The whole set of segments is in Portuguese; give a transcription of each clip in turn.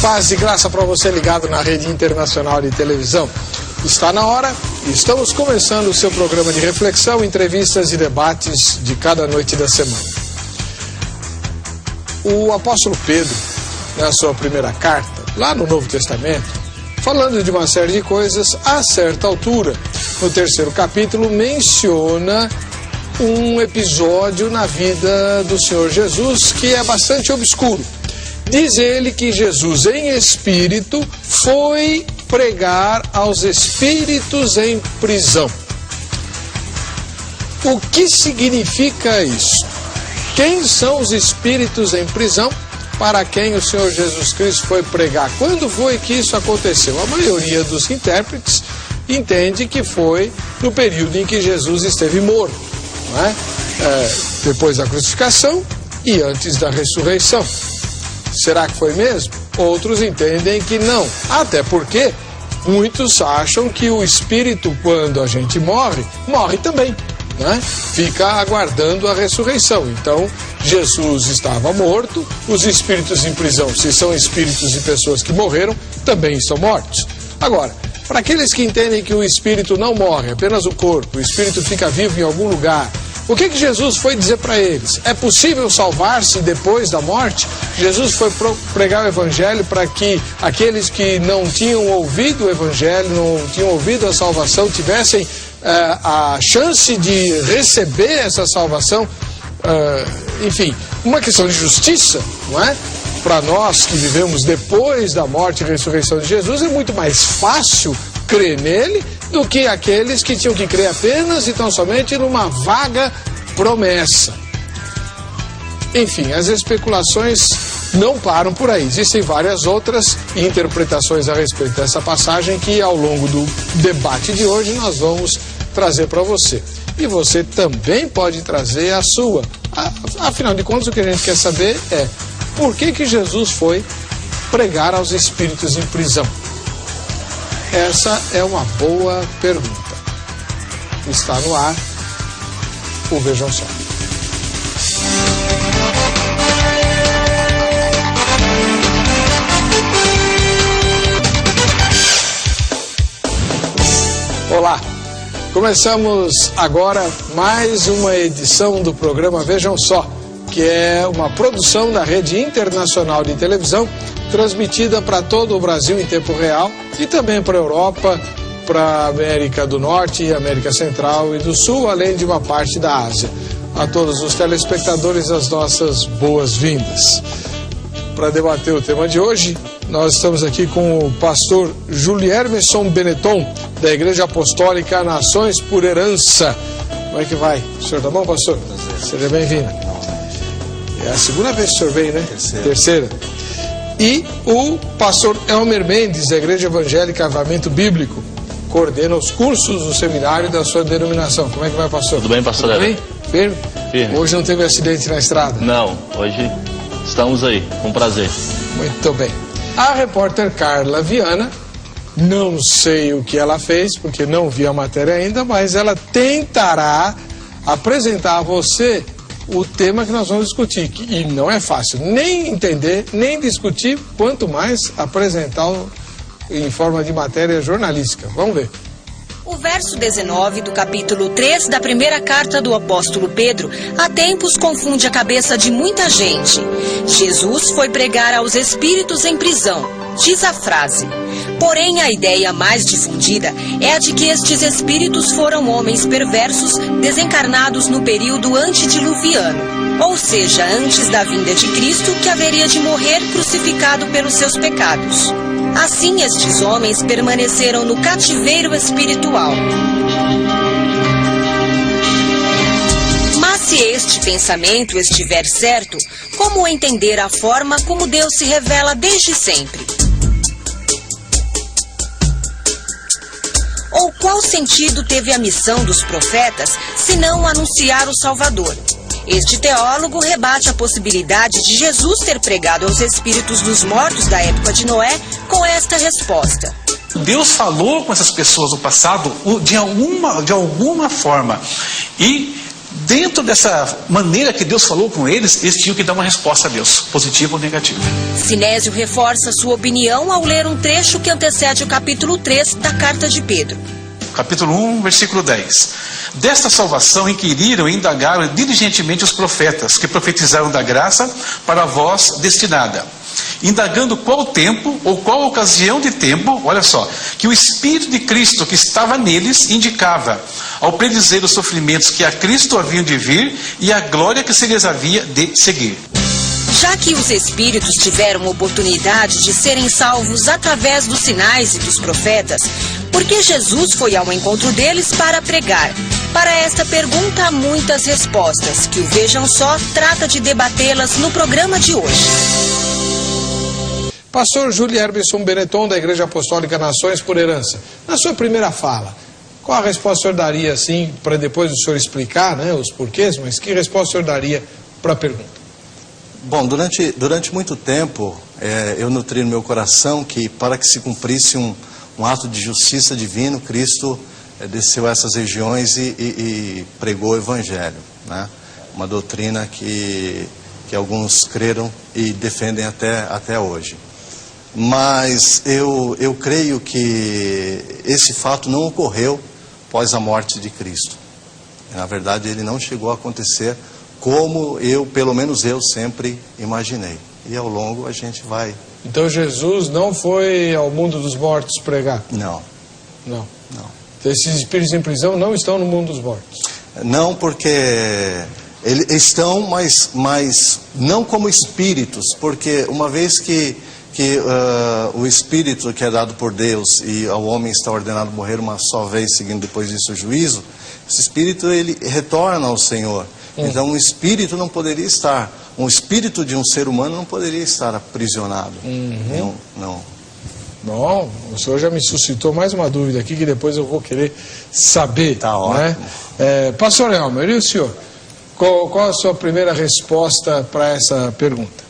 Paz e graça para você ligado na Rede Internacional de Televisão. Está na hora, estamos começando o seu programa de reflexão, entrevistas e debates de cada noite da semana. O apóstolo Pedro, na sua primeira carta, lá no Novo Testamento, falando de uma série de coisas, a certa altura, no terceiro capítulo, menciona um episódio na vida do Senhor Jesus que é bastante obscuro. Diz ele que Jesus, em espírito, foi pregar aos espíritos em prisão. O que significa isso? Quem são os espíritos em prisão para quem o Senhor Jesus Cristo foi pregar? Quando foi que isso aconteceu? A maioria dos intérpretes entende que foi no período em que Jesus esteve morto, não é? Depois da crucificação e antes da ressurreição. Será que foi mesmo? Outros entendem que não. Até porque muitos acham que o espírito, quando a gente morre, morre também, né? Fica aguardando a ressurreição. Então, Jesus estava morto, os espíritos em prisão, se são espíritos de pessoas que morreram, também estão mortos. Agora, para aqueles que entendem que o espírito não morre, apenas o corpo, o espírito fica vivo em algum lugar, o que Jesus foi dizer para eles? É possível salvar-se depois da morte? Jesus foi pregar o evangelho para que aqueles que não tinham ouvido o evangelho, não tinham ouvido a salvação, tivessem a chance de receber essa salvação. Enfim, uma questão de justiça, não é? Para nós que vivemos depois da morte e ressurreição de Jesus, é muito mais fácil crer nele do que aqueles que tinham que crer apenas e tão somente numa vaga promessa. Enfim, as especulações não param por aí. Existem várias outras interpretações a respeito dessa passagem que ao longo do debate de hoje nós vamos trazer para você. E você também pode trazer a sua. Afinal de contas, o que a gente quer saber é por que Jesus foi pregar aos espíritos em prisão? Essa é uma boa pergunta. Está no ar o Vejam Só. Olá, começamos agora mais uma edição do programa Vejam Só, que é uma produção da Rede Internacional de Televisão, transmitida para todo o Brasil em tempo real e também para a Europa, para a América do Norte e América Central e do Sul, além de uma parte da Ásia. A todos os telespectadores, as nossas boas-vindas. Para debater o tema de hoje, nós estamos aqui com o pastor Juliermeson Benetton, da Igreja Apostólica Nações por Herança. Como é que vai? O senhor tá bom, pastor? Seja bem-vindo. É a segunda vez que o senhor vem, né? Terceira. E o pastor Elmer Mendes, da Igreja Evangélica Avivamento Bíblico, coordena os cursos do seminário da sua denominação. Como é que vai, pastor? Tudo bem, pastor? Tudo bem? Firme? Firme. Hoje não teve acidente na estrada? Não, hoje estamos aí, com prazer. Muito bem. A repórter Carla Viana, não sei o que ela fez, porque não vi a matéria ainda, mas ela tentará apresentar a você o tema que nós vamos discutir, e não é fácil nem entender, nem discutir, quanto mais apresentar em forma de matéria jornalística. Vamos ver. O verso 19 do capítulo 3 da primeira carta do apóstolo Pedro há tempos confunde a cabeça de muita gente. Jesus foi pregar aos espíritos em prisão, diz a frase. Porém, a ideia mais difundida é a de que estes espíritos foram homens perversos desencarnados no período antediluviano, ou seja, antes da vinda de Cristo, que haveria de morrer crucificado pelos seus pecados. Assim, estes homens permaneceram no cativeiro espiritual. Mas se este pensamento estiver certo, como entender a forma como Deus se revela desde sempre? Ou qual sentido teve a missão dos profetas, se não anunciar o Salvador? Este teólogo rebate a possibilidade de Jesus ter pregado aos espíritos dos mortos da época de Noé com esta resposta. Deus falou com essas pessoas no passado de alguma forma. E dentro dessa maneira que Deus falou com eles, eles tinham que dar uma resposta a Deus, positiva ou negativa. Sinésio reforça sua opinião ao ler um trecho que antecede o capítulo 3 da carta de Pedro. Capítulo 1, versículo 10. Desta salvação inquiriram e indagaram diligentemente os profetas, que profetizaram da graça para vós destinada. Indagando qual tempo, ou qual ocasião de tempo, olha só, que o Espírito de Cristo que estava neles indicava, ao predizer os sofrimentos que a Cristo haviam de vir e a glória que se lhes havia de seguir. Já que os espíritos tiveram oportunidade de serem salvos através dos sinais e dos profetas, por que Jesus foi ao encontro deles para pregar? Para esta pergunta há muitas respostas, que o Vejam Só trata de debatê-las no programa de hoje. Pastor Júlio Herbson Benetton, da Igreja Apostólica Nações por Herança. Na sua primeira fala, qual a resposta o senhor daria, assim, para depois o senhor explicar, né, os porquês, mas que resposta o senhor daria para a pergunta? Bom, durante muito tempo, eu nutri no meu coração que para que se cumprisse um ato de justiça divino, Cristo desceu a essas regiões e pregou o Evangelho, né? Uma doutrina que alguns creram e defendem até hoje. Mas eu creio que esse fato não ocorreu após a morte de Cristo. Na verdade, ele não chegou a acontecer como pelo menos eu sempre imaginei. E ao longo a gente vai... Então Jesus não foi ao mundo dos mortos pregar? Não. Não. Não. Então, esses espíritos em prisão não estão no mundo dos mortos? Não, porque eles estão, mas não como espíritos, porque uma vez que o espírito que é dado por Deus e ao homem está ordenado morrer uma só vez, seguindo depois disso o juízo, esse espírito ele retorna ao Senhor. Então um espírito não poderia estar, um espírito de um ser humano não poderia estar aprisionado. Não. Bom, o senhor já me suscitou mais uma dúvida aqui que depois eu vou querer saber. Tá ótimo. Né? Pastor Elmer, e o senhor? Qual a sua primeira resposta para essa pergunta?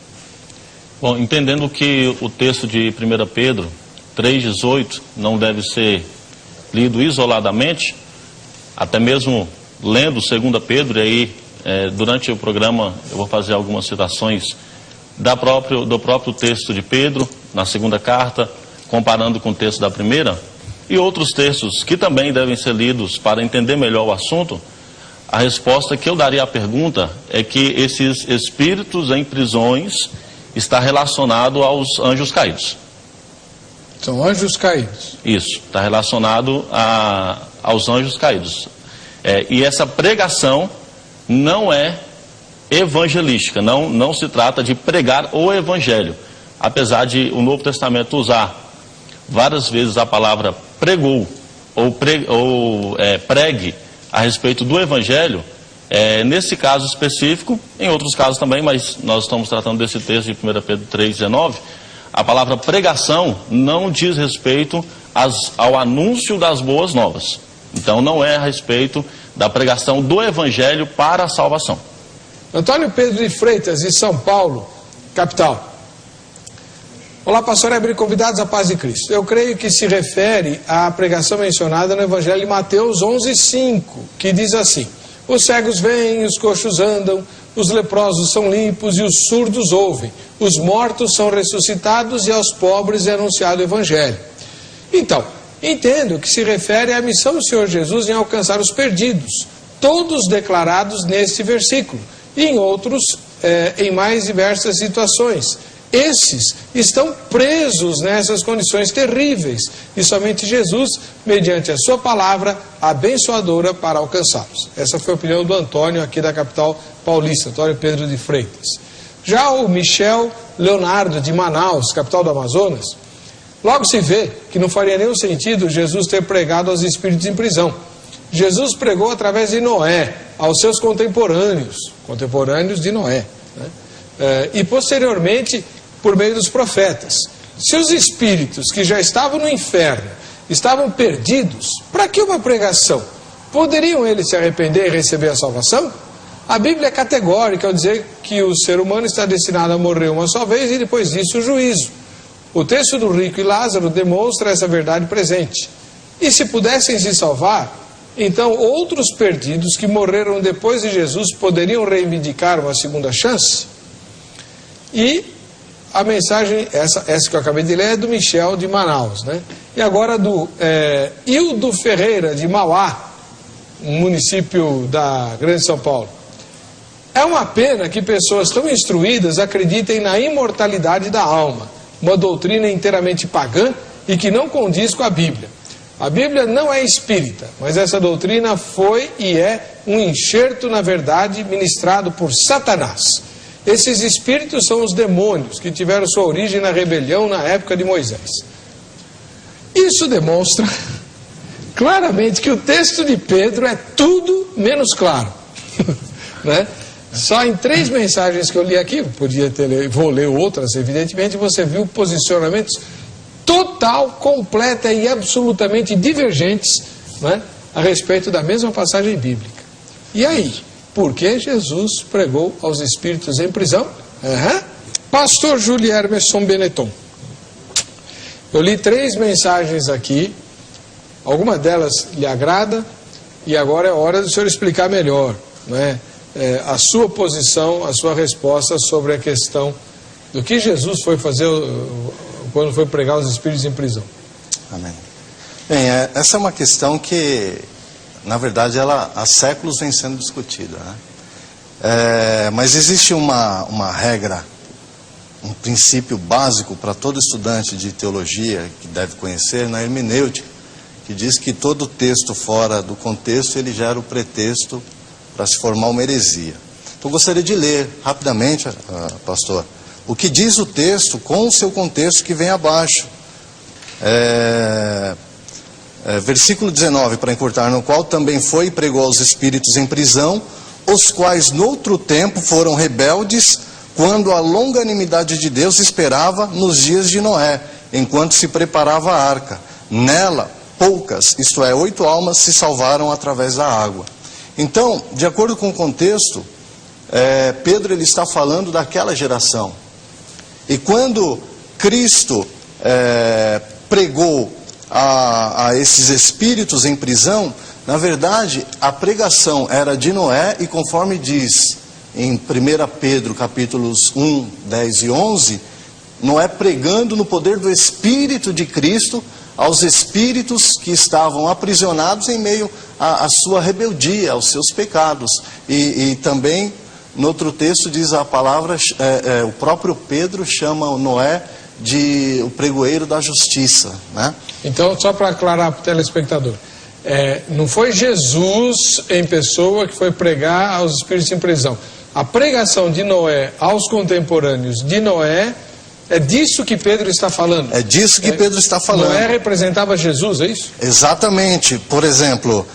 Bom, entendendo que o texto de 1 Pedro 3,18 não deve ser lido isoladamente, até mesmo lendo 2 Pedro, e aí durante o programa eu vou fazer algumas citações do próprio texto de Pedro, na segunda carta, comparando com o texto da primeira, e outros textos que também devem ser lidos para entender melhor o assunto. A resposta que eu daria à pergunta é que esses espíritos em prisões está relacionado aos anjos caídos. São anjos caídos? Isso, está relacionado aos anjos caídos. E essa pregação não é evangelística, não se trata de pregar o evangelho. Apesar de o Novo Testamento usar várias vezes a palavra pregou ou pregue a respeito do evangelho, nesse caso específico, em outros casos também, mas nós estamos tratando desse texto de 1 Pedro 3,19, a palavra pregação não diz respeito ao anúncio das boas novas. Então não é a respeito da pregação do evangelho para a salvação. Antônio Pedro de Freitas, de São Paulo, capital. Olá, pastor Heber, convidados à paz de Cristo. Eu creio que se refere à pregação mencionada no Evangelho de Mateus 11,5, que diz assim: os cegos veem, os coxos andam, os leprosos são limpos e os surdos ouvem, os mortos são ressuscitados e aos pobres é anunciado o Evangelho. Então, entendo que se refere à missão do Senhor Jesus em alcançar os perdidos, todos declarados neste versículo, e em outros, em mais diversas situações. Esses estão presos nessas condições terríveis, e somente Jesus, mediante a sua palavra abençoadora, para alcançá-los. Essa foi a opinião do Antônio, aqui da capital paulista, Antônio Pedro de Freitas. Já o Michel Leonardo, de Manaus, capital do Amazonas, logo se vê que não faria nenhum sentido Jesus ter pregado aos espíritos em prisão. Jesus pregou através de Noé, aos seus contemporâneos de Noé, né? E posteriormente por meio dos profetas. Se os espíritos que já estavam no inferno estavam perdidos, para que uma pregação? Poderiam eles se arrepender e receber a salvação? A Bíblia é categórica ao dizer que o ser humano está destinado a morrer uma só vez e depois disso o juízo. O texto do rico e Lázaro demonstra essa verdade presente. E se pudessem se salvar, Então, outros perdidos que morreram depois de Jesus poderiam reivindicar uma segunda chance? E a mensagem, essa que eu acabei de ler, é do Michel de Manaus, né? E agora do Hildo Ferreira de Mauá, um município da Grande São Paulo. É uma pena que pessoas tão instruídas acreditem na imortalidade da alma, uma doutrina inteiramente pagã e que não condiz com a Bíblia. A Bíblia não é espírita, mas essa doutrina foi e é um enxerto na verdade ministrado por Satanás. Esses espíritos são os demônios que tiveram sua origem na rebelião na época de Moisés. Isso demonstra claramente que o texto de Pedro é tudo menos claro. Né? Só em 3 mensagens que eu li aqui, vou ler outras, evidentemente, você viu posicionamentos total, completa e absolutamente divergentes, né, a respeito da mesma passagem bíblica. E aí? Por que Jesus pregou aos espíritos em prisão? Pastor Júlio Hermeson Benetton. Eu li 3 mensagens aqui, alguma delas lhe agrada, e agora é hora do senhor explicar melhor, né, a sua posição, a sua resposta sobre a questão do que Jesus foi fazer quando foi pregar os espíritos em prisão. Amém. Bem, essa é uma questão que, na verdade, ela há séculos vem sendo discutida, né? Mas existe uma regra, um princípio básico para todo estudante de teologia que deve conhecer na hermenêutica, que diz que todo texto fora do contexto, ele gera o pretexto para se formar uma heresia. Então, eu gostaria de ler rapidamente, pastor, o que diz o texto com o seu contexto que vem abaixo. Versículo 19, para encurtar, no qual também foi e pregou aos espíritos em prisão, os quais noutro tempo foram rebeldes, quando a longanimidade de Deus esperava nos dias de Noé, enquanto se preparava a arca. Nela, poucas, isto é, 8 almas se salvaram através da água. Então, de acordo com o contexto, Pedro ele está falando daquela geração. E quando Cristo pregou a esses espíritos em prisão, na verdade, a pregação era de Noé, e conforme diz em 1 Pedro capítulos 1, 10 e 11, Noé pregando no poder do Espírito de Cristo aos espíritos que estavam aprisionados em meio à sua rebeldia, aos seus pecados. E também, no outro texto, diz a palavra, o próprio Pedro chama Noé de o pregoeiro da justiça, né? Então, só para aclarar para o telespectador, não foi Jesus em pessoa que foi pregar aos espíritos em prisão. A pregação de Noé aos contemporâneos de Noé, é disso que Pedro está falando. É disso que Pedro está falando. Noé representava Jesus, é isso? Exatamente. Por exemplo,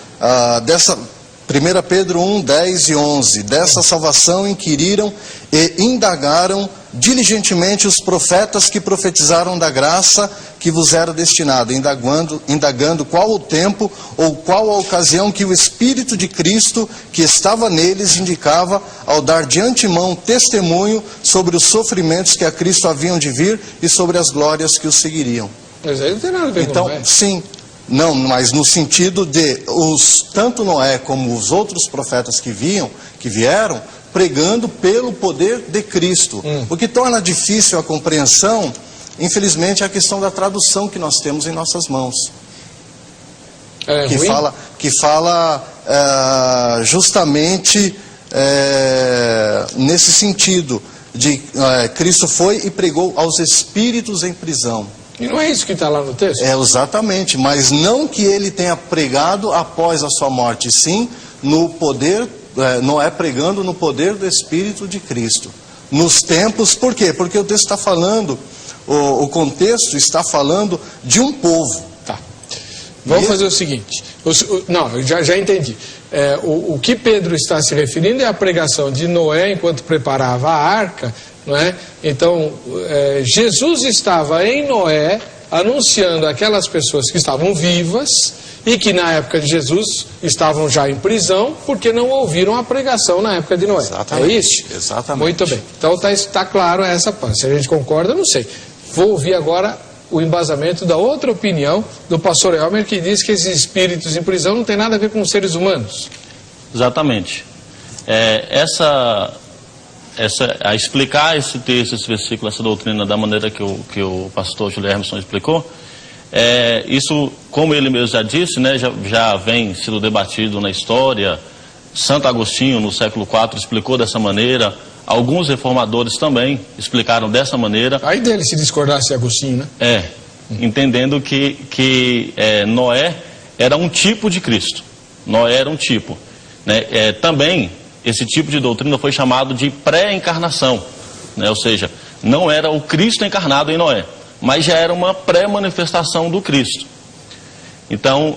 1 Pedro 1, 10 e 11. Dessa salvação inquiriram e indagaram diligentemente os profetas que profetizaram da graça que vos era destinada, indagando qual o tempo ou qual a ocasião que o Espírito de Cristo que estava neles indicava, ao dar de antemão testemunho sobre os sofrimentos que a Cristo haviam de vir e sobre as glórias que os seguiriam. Mas aí não tem nada a ver com Noé. Sim. Não, mas no sentido de tanto Noé como os outros profetas que vieram, pregando pelo poder de Cristo. O que torna difícil a compreensão, infelizmente, é a questão da tradução que nós temos em nossas mãos. Que fala justamente nesse sentido, de Cristo foi e pregou aos espíritos em prisão. E não é isso que está lá no texto? Exatamente, mas não que ele tenha pregado após a sua morte, sim no poder, Noé pregando no poder do Espírito de Cristo. Nos tempos, por quê? Porque o texto está falando, o contexto está falando de um povo. Tá. Vamos fazer o seguinte, não, já entendi. O que Pedro está se referindo é a pregação de Noé enquanto preparava a arca, não é? Então, Jesus estava em Noé anunciando aquelas pessoas que estavam vivas e que na época de Jesus estavam já em prisão porque não ouviram a pregação na época de Noé. Exatamente. É isso? Exatamente. Muito bem. Então está claro essa parte. Se a gente concorda, não sei. Vou ouvir agora o embasamento da outra opinião do pastor Elmer, que diz que esses espíritos em prisão não tem nada a ver com seres humanos. Exatamente. A explicar esse texto, esse versículo, essa doutrina da maneira que o pastor Júlio Hermeson explicou, isso, como ele mesmo já disse, né, já vem sendo debatido na história. Santo Agostinho, no século IV, explicou dessa maneira. Alguns reformadores também explicaram dessa maneira. Aí dele se discordasse Agostinho, né? Entendendo que Noé era um tipo de Cristo. Noé era um tipo, né? Também esse tipo de doutrina foi chamado de pré-encarnação, né? Ou seja, não era o Cristo encarnado em Noé, mas já era uma pré-manifestação do Cristo. Então,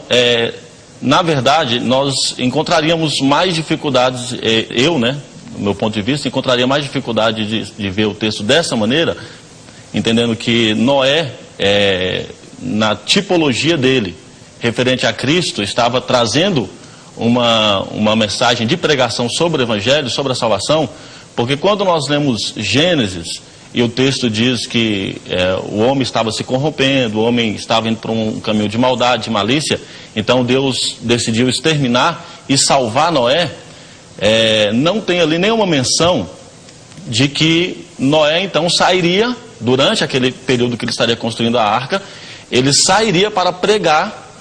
na verdade, nós encontraríamos mais dificuldades, né, do meu ponto de vista, encontraria mais dificuldade de ver o texto dessa maneira, entendendo que Noé, na tipologia dele, referente a Cristo, estava trazendo uma mensagem de pregação sobre o Evangelho, sobre a salvação, porque quando nós lemos Gênesis, e o texto diz que o homem estava se corrompendo, o homem estava indo para um caminho de maldade, de malícia, então Deus decidiu exterminar e salvar Noé. Não tem ali nenhuma menção de que Noé então sairia, durante aquele período que ele estaria construindo a arca, ele sairia para pregar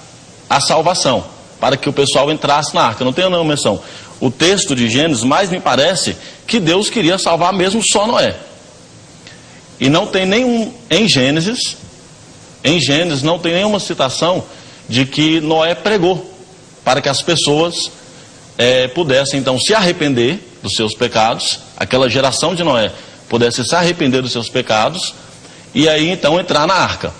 a salvação, para que o pessoal entrasse na arca. Não tem nenhuma menção. O texto de Gênesis mais me parece que Deus queria salvar mesmo só Noé. E não tem nenhum, em Gênesis não tem nenhuma citação de que Noé pregou, para que as pessoas pudessem então se arrepender dos seus pecados, aquela geração de Noé pudesse se arrepender dos seus pecados, e aí então entrar na arca.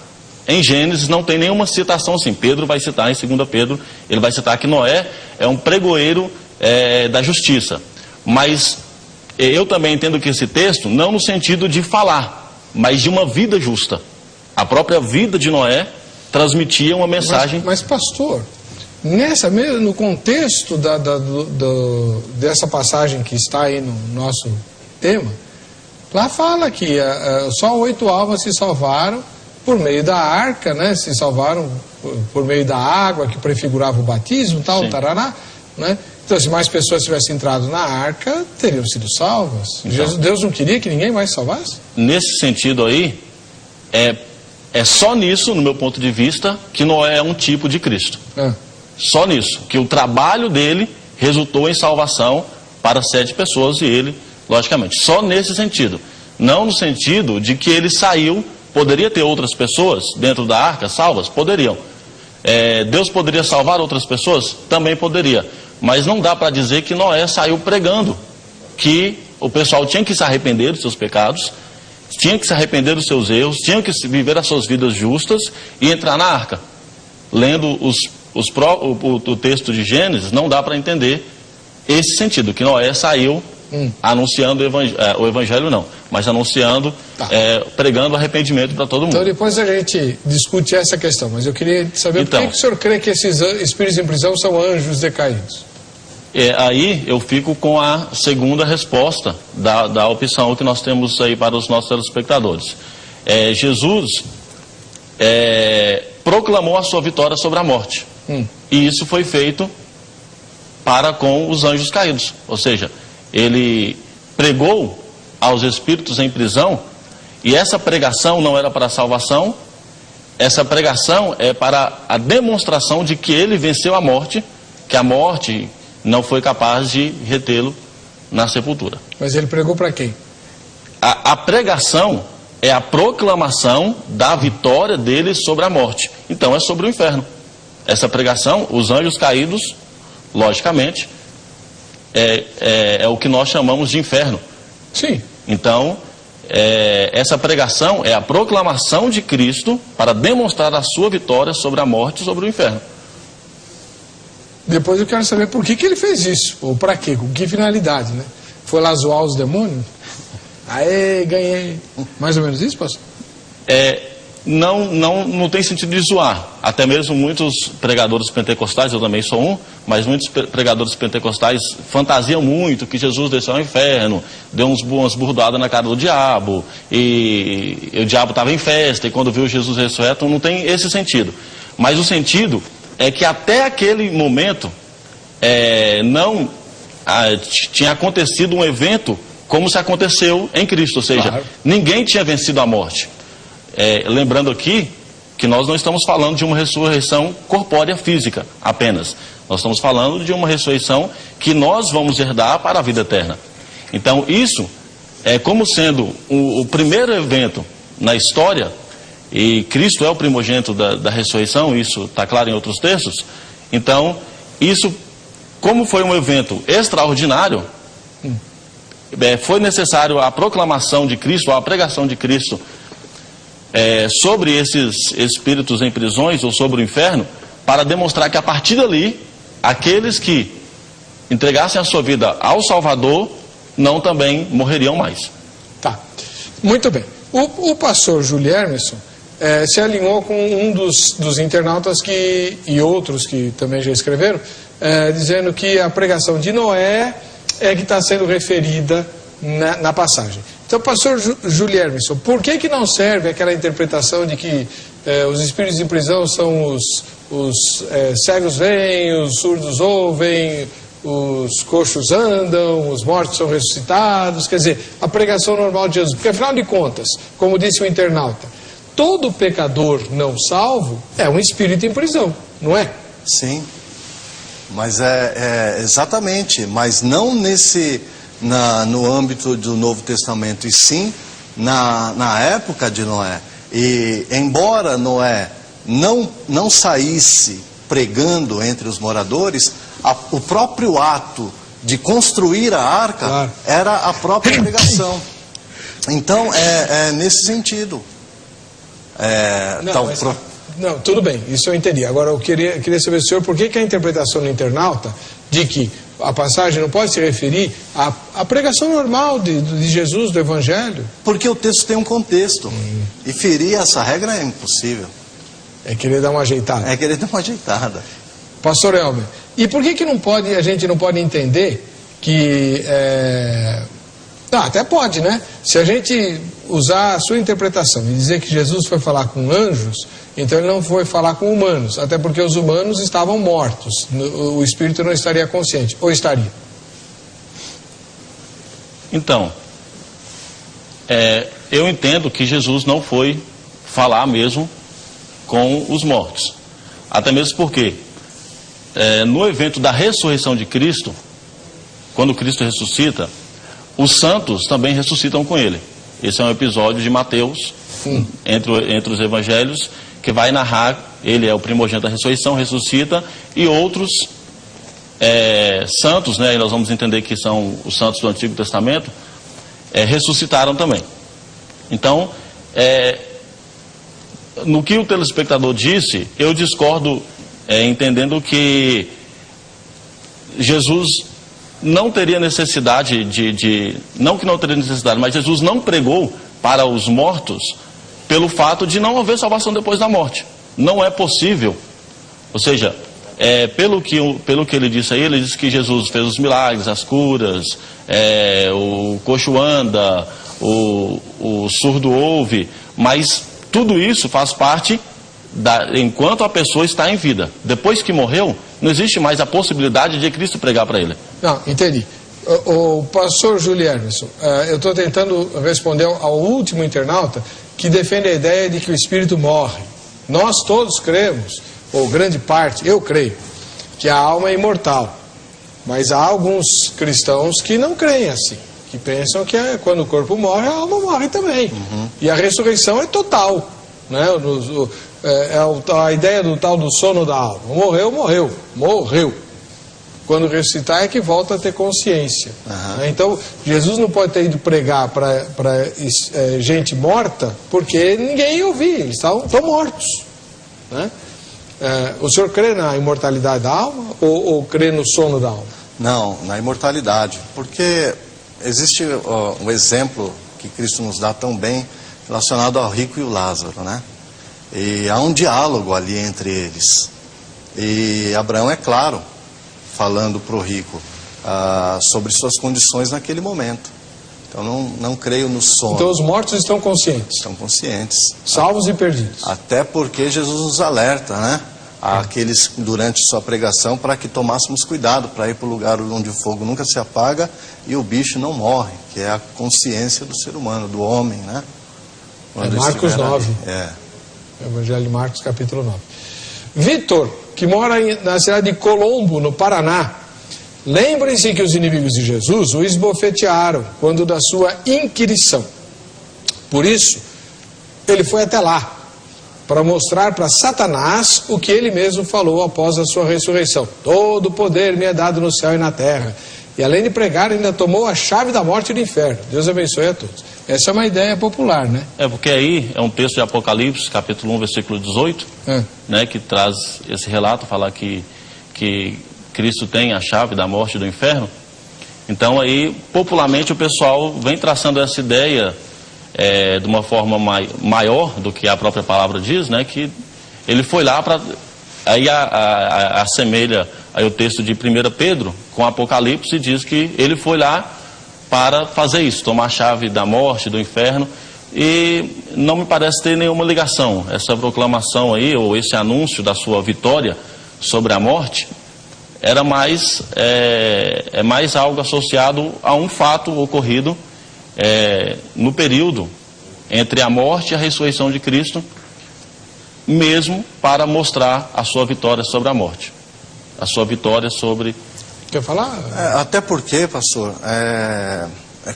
Em Gênesis não tem nenhuma citação assim. Pedro vai citar, em 2 Pedro, ele vai citar que Noé é um pregoeiro da justiça. Mas eu também entendo que esse texto, não no sentido de falar, mas de uma vida justa. A própria vida de Noé transmitia uma mensagem... Mas pastor, no contexto dessa passagem que está aí no nosso tema, lá fala que só 8 almas se salvaram por meio da arca, né? Se salvaram por meio da água que prefigurava o batismo, tal, tarará, né? Então, se mais pessoas tivessem entrado na arca, teriam sido salvas. Então, Deus não queria que ninguém mais salvasse? Nesse sentido aí, é só nisso, no meu ponto de vista, que Noé é um tipo de Cristo. Só nisso, que o trabalho dele resultou em salvação para 7 pessoas e ele, logicamente, só nesse sentido. Não no sentido de que ele saiu, poderia ter outras pessoas dentro da arca salvas? Poderiam. Deus poderia salvar outras pessoas? Também poderia. Mas não dá para dizer que Noé saiu pregando que o pessoal tinha que se arrepender dos seus pecados, tinha que se arrepender dos seus erros, tinha que viver as suas vidas justas e entrar na arca. Lendo o texto de Gênesis, não dá para entender esse sentido, que Noé saiu anunciando o Evangelho não, mas anunciando, pregando arrependimento para todo mundo. Então depois a gente discute essa questão, mas eu queria saber por que o senhor crê que esses espíritos em prisão são anjos decaídos? Aí eu fico com a segunda resposta da opção que nós temos aí para os nossos telespectadores. Jesus proclamou a sua vitória sobre a morte. E isso foi feito para com os anjos caídos. Ou seja, ele pregou aos espíritos em prisão, e essa pregação não era para a salvação, essa pregação é para a demonstração de que ele venceu a morte, que a morte não foi capaz de retê-lo na sepultura. Mas ele pregou para quem? A pregação é a proclamação da vitória dele sobre a morte. Então é sobre o inferno. Essa pregação, os anjos caídos, logicamente, é o que nós chamamos de inferno. Sim. Então, essa pregação é a proclamação de Cristo para demonstrar a sua vitória sobre a morte e sobre o inferno. Depois eu quero saber por que ele fez isso, ou para quê, com que finalidade, né? Foi lá zoar os demônios? Aê, ganhei. Mais ou menos isso, pastor? não tem sentido de zoar. Até mesmo muitos pregadores pentecostais, eu também sou um, mas muitos pregadores pentecostais fantasiam muito que Jesus desceu ao inferno, deu umas burdoadas na cara do diabo, e o diabo estava em festa, e quando viu Jesus ressurreto, não tem esse sentido. Mas o sentido é que até aquele momento não tinha acontecido um evento como se aconteceu em Cristo, ou seja, claro, ninguém tinha vencido a morte. Lembrando aqui que nós não estamos falando de uma ressurreição corpórea física apenas. Nós estamos falando de uma ressurreição que nós vamos herdar para a vida eterna. Então isso é como sendo o primeiro evento na história, e Cristo é o primogênito da ressurreição, isso está claro em outros textos. Então isso, como foi um evento extraordinário, foi necessário a proclamação de Cristo, a pregação de Cristo sobre esses espíritos em prisões ou sobre o inferno, para demonstrar que a partir dali, aqueles que entregassem a sua vida ao Salvador não também morreriam mais. Tá, muito bem. O pastor Júlio Hermeson se alinhou com um dos internautas e outros que também já escreveram, dizendo que a pregação de Noé é que está sendo referida na passagem. Então, pastor Júlio Hermeson, por que não serve aquela interpretação de que os espíritos em prisão são os cegos veem, os surdos ouvem, os coxos andam, os mortos são ressuscitados? Quer dizer, a pregação normal de Jesus. Porque, afinal de contas, como disse o internauta, todo pecador não salvo é um espírito em prisão, não é? Sim, mas exatamente, mas não no âmbito do Novo Testamento, e sim na época de Noé. E embora Noé não saísse pregando entre os moradores, o próprio ato de construir a arca, claro, era a própria pregação. Então é nesse sentido. Não, tudo bem, isso eu entendi. Agora eu queria saber do senhor por que a interpretação do internauta de que a passagem não pode se referir à pregação normal de Jesus, do Evangelho? Porque o texto tem um contexto. E ferir essa regra é impossível. É querer dar uma ajeitada. É querer dar uma ajeitada. Pastor Elmer, e por que a gente não pode entender que... até pode, né? Se a gente usar a sua interpretação e dizer que Jesus foi falar com anjos, então ele não foi falar com humanos, até porque os humanos estavam mortos, o espírito não estaria consciente, ou estaria? Então, eu entendo que Jesus não foi falar mesmo com os mortos, até mesmo porque no evento da ressurreição de Cristo, quando Cristo ressuscita, os santos também ressuscitam com ele. Esse é um episódio de Mateus, entre os evangelhos, que vai narrar, ele é o primogênito da ressurreição, ressuscita, e outros santos, né, e nós vamos entender que são os santos do Antigo Testamento, ressuscitaram também. Então, no que o telespectador disse, eu discordo, entendendo que Jesus não teria necessidade não que não teria necessidade, mas Jesus não pregou para os mortos pelo fato de não haver salvação depois da morte. Não é possível. Ou seja, pelo que ele disse aí, ele disse que Jesus fez os milagres, as curas, o coxo anda, o surdo ouve, mas tudo isso faz parte enquanto a pessoa está em vida. Depois que morreu, não existe mais a possibilidade de Cristo pregar para ele. Não, entendi. O pastor Júlio Hermeson, eu estou tentando responder ao último internauta que defende a ideia de que o espírito morre. Nós todos cremos, ou grande parte, eu creio, que a alma é imortal. Mas há alguns cristãos que não creem assim, que pensam que quando o corpo morre, a alma morre também. E a ressurreição é total, né? A ideia do tal do sono da alma. Morreu. Quando ressuscitar é que volta a ter consciência. Então, Jesus não pode ter ido pregar para gente morta, porque ninguém ia ouvir, eles estão mortos. Né? O senhor crê na imortalidade da alma ou crê no sono da alma? Não, na imortalidade, porque existe um exemplo que Cristo nos dá tão bem relacionado ao rico e o Lázaro, né? E há um diálogo ali entre eles. E Abraão é claro, falando para o rico sobre suas condições naquele momento. Então não creio no sono. Então os mortos estão conscientes. Estão conscientes. Salvos e perdidos. Até porque Jesus nos alerta, né? Aqueles durante sua pregação para que tomássemos cuidado para ir para o lugar onde o fogo nunca se apaga e o bicho não morre, que é a consciência do ser humano, do homem, né? Quando Marcos 9. Evangelho de Marcos, capítulo 9. Vitor, que mora na cidade de Colombo, no Paraná, lembrem-se que os inimigos de Jesus o esbofetearam quando da sua inquirição. Por isso, ele foi até lá, para mostrar para Satanás o que ele mesmo falou após a sua ressurreição. Todo o poder me é dado no céu e na terra. E além de pregar, ainda tomou a chave da morte e do inferno. Deus abençoe a todos. Essa é uma ideia popular, né? Porque aí é um texto de Apocalipse, capítulo 1, versículo 18, né, que traz esse relato, falar que Cristo tem a chave da morte e do inferno. Então aí, popularmente, o pessoal vem traçando essa ideia de uma forma maior do que a própria palavra diz, né, que ele foi lá para... Aí assemelha aí o texto de 1 Pedro com Apocalipse e diz que ele foi lá para fazer isso, tomar a chave da morte, do inferno, e não me parece ter nenhuma ligação. Essa proclamação aí, ou esse anúncio da sua vitória sobre a morte, era mais algo associado a um fato ocorrido no período entre a morte e a ressurreição de Cristo, mesmo para mostrar a sua vitória sobre a morte, a sua vitória sobre... Quer falar? Até porque, pastor,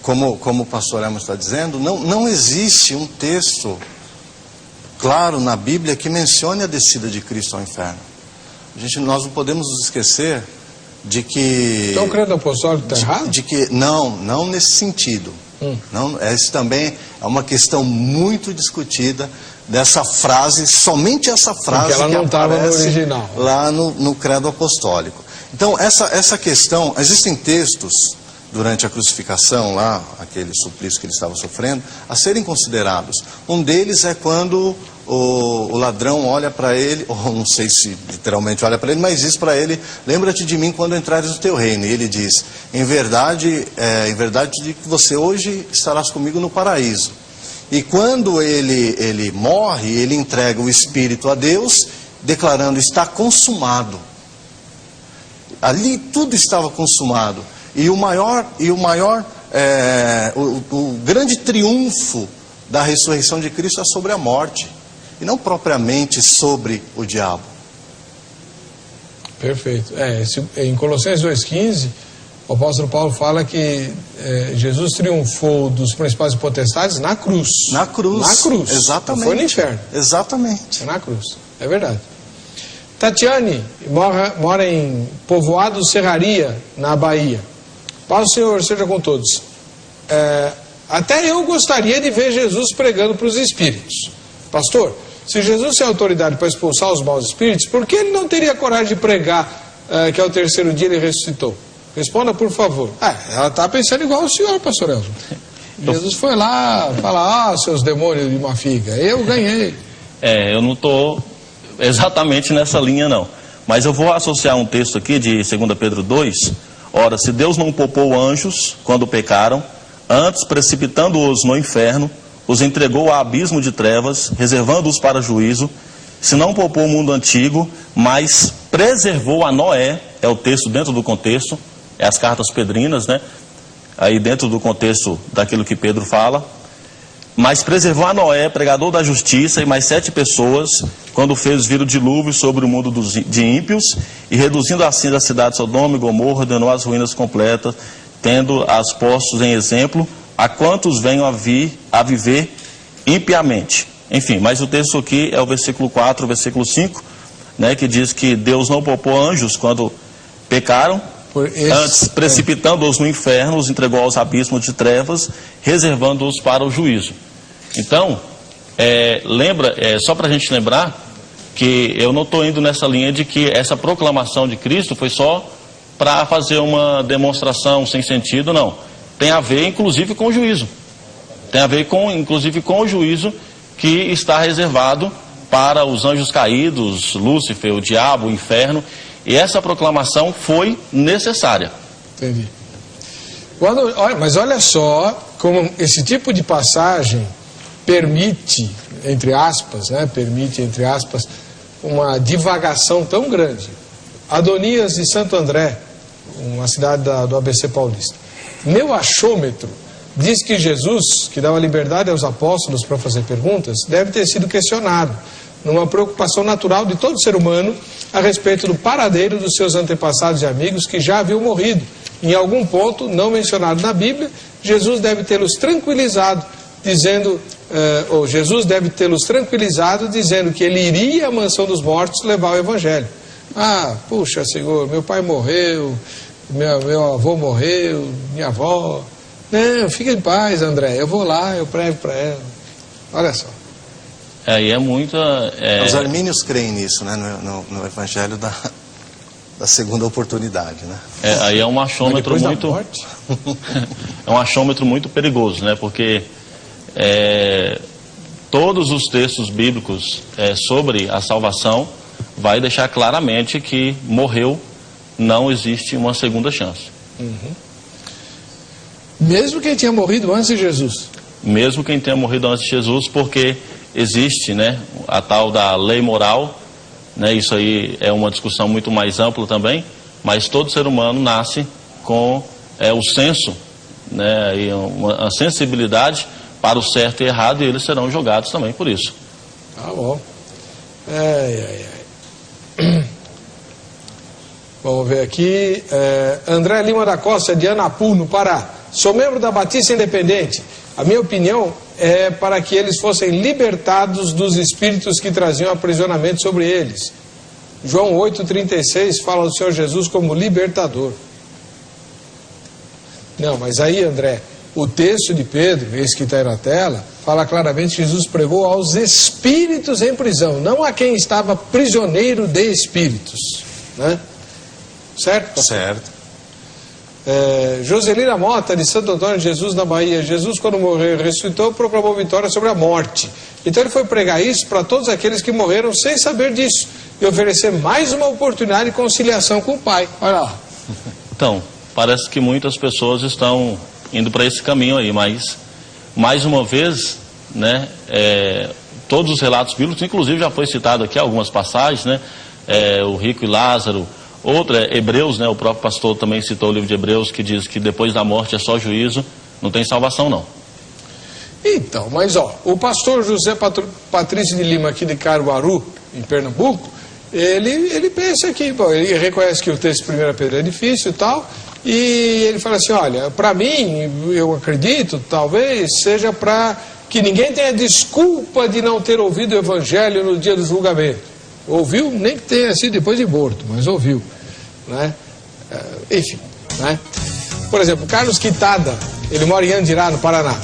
como o pastor Amos está dizendo, não existe um texto claro na Bíblia que mencione a descida de Cristo ao inferno. Nós não podemos nos esquecer de que... Então o credo apostólico está errado? De que, não nesse sentido. Não, essa também é uma questão muito discutida dessa frase, somente essa frase. Porque ela não estava no original. Lá no credo apostólico. Então, essa questão, existem textos durante a crucificação lá, aquele suplício que ele estava sofrendo, a serem considerados. Um deles é quando o ladrão olha para ele, ou não sei se literalmente olha para ele, mas diz para ele: lembra-te de mim quando entrares no teu reino. E ele diz: em verdade digo que você hoje estarás comigo no paraíso. E quando ele morre, ele entrega o espírito a Deus, declarando: está consumado. Ali tudo estava consumado. E o grande triunfo da ressurreição de Cristo é sobre a morte, e não propriamente sobre o diabo. Perfeito. Em Colossenses 2,15, o apóstolo Paulo fala que Jesus triunfou dos principais e potestades na cruz. Na cruz. Exatamente. Não foi no inferno. Exatamente. É na cruz. É verdade. Tatiane mora em Povoado Serraria, na Bahia. Paz do Senhor seja com todos. Até eu gostaria de ver Jesus pregando para os espíritos. Pastor, se Jesus tem autoridade para expulsar os maus espíritos, por que ele não teria coragem de pregar que ao terceiro dia ele ressuscitou? Responda, por favor. Ela está pensando igual o senhor, pastor Elton. Jesus foi lá falar: seus demônios de uma figa, eu ganhei. Eu não estou exatamente nessa linha, não. Mas eu vou associar um texto aqui de 2 Pedro 2. Ora, se Deus não poupou anjos quando pecaram, antes precipitando-os no inferno, os entregou ao abismo de trevas, reservando-os para juízo, se não poupou o mundo antigo, mas preservou a Noé, é o texto dentro do contexto, é as cartas pedrinas, né? Aí dentro do contexto daquilo que Pedro fala, mas preservou a Noé, pregador da justiça, e mais 7 pessoas, quando fez vir o dilúvio sobre o mundo de ímpios, e reduzindo assim da cidade de Sodoma e Gomorra, ordenou as ruínas completas, tendo as postos em exemplo a quantos venham a viver impiamente. Enfim, mas o texto aqui é o versículo 4, versículo 5, né, que diz que Deus não poupou anjos quando pecaram, antes precipitando-os no inferno, os entregou aos abismos de trevas, reservando-os para o juízo. Então, só para a gente lembrar que eu não estou indo nessa linha de que essa proclamação de Cristo foi só para fazer uma demonstração sem sentido, não. Tem a ver, inclusive, com o juízo. Tem a ver, inclusive, com o juízo que está reservado para os anjos caídos, Lúcifer, o diabo, o inferno, e essa proclamação foi necessária. Entendi. Mas olha só como esse tipo de passagem permite, entre aspas, uma divagação tão grande. Adonias de Santo André, uma cidade do ABC Paulista. Meu achômetro diz que Jesus, que dava liberdade aos apóstolos para fazer perguntas, deve ter sido questionado numa preocupação natural de todo ser humano a respeito do paradeiro dos seus antepassados e amigos que já haviam morrido. Em algum ponto, não mencionado na Bíblia, Jesus deve tê-los tranquilizado, dizendo que ele iria à mansão dos mortos levar o Evangelho. Ah, puxa, Senhor, meu pai morreu, meu avô morreu, minha avó. Não, fica em paz, André, eu vou lá, eu prego para ela. Olha só. Aí é muita... Os armínios creem nisso, né, no Evangelho da segunda oportunidade, né? Aí é um achômetro muito... é um achômetro muito perigoso, né? Porque todos os textos bíblicos sobre a salvação vai deixar claramente que morreu, não existe uma segunda chance. Uhum. Mesmo quem tinha morrido antes de Jesus? Mesmo quem tenha morrido antes de Jesus, porque existe, né, a tal da lei moral, né, isso aí é uma discussão muito mais ampla também, mas todo ser humano nasce com o senso, né, e uma sensibilidade para o certo e errado, e eles serão julgados também por isso. Tá bom. Vamos ver aqui. André Lima da Costa, de Anapu, no Pará. Sou membro da Batista Independente. A minha opinião é para que eles fossem libertados dos espíritos que traziam aprisionamento sobre eles. João 8,36 fala do Senhor Jesus como libertador. Não, mas aí, André, o texto de Pedro, esse que está aí na tela, fala claramente que Jesus pregou aos espíritos em prisão, não a quem estava prisioneiro de espíritos, né? Certo? Certo. Joselina Mota, de Santo Antônio de Jesus, na Bahia. Jesus, quando morreu e ressuscitou, proclamou vitória sobre a morte. Então ele foi pregar isso para todos aqueles que morreram sem saber disso e oferecer mais uma oportunidade de conciliação com o Pai. Olha lá. Então, parece que muitas pessoas estão indo para esse caminho aí, mas mais uma vez, né, todos os relatos bíblicos, inclusive já foi citado aqui algumas passagens, né, o rico e Lázaro. Outra, Hebreus, né, o próprio pastor também citou o livro de Hebreus, que diz que depois da morte é só juízo, não tem salvação não. Então, mas o pastor José Patrício de Lima, aqui de Caruaru, em Pernambuco, ele pensa aqui, ele reconhece que o texto de 1 Pedro é difícil e tal, e ele fala assim, olha, para mim, eu acredito, talvez seja para que ninguém tenha desculpa de não ter ouvido o Evangelho no dia do julgamento. Ouviu, nem que tenha sido depois de morto, mas ouviu, né? Enfim, né? Por exemplo, Carlos Quitada, ele mora em Andirá, no Paraná.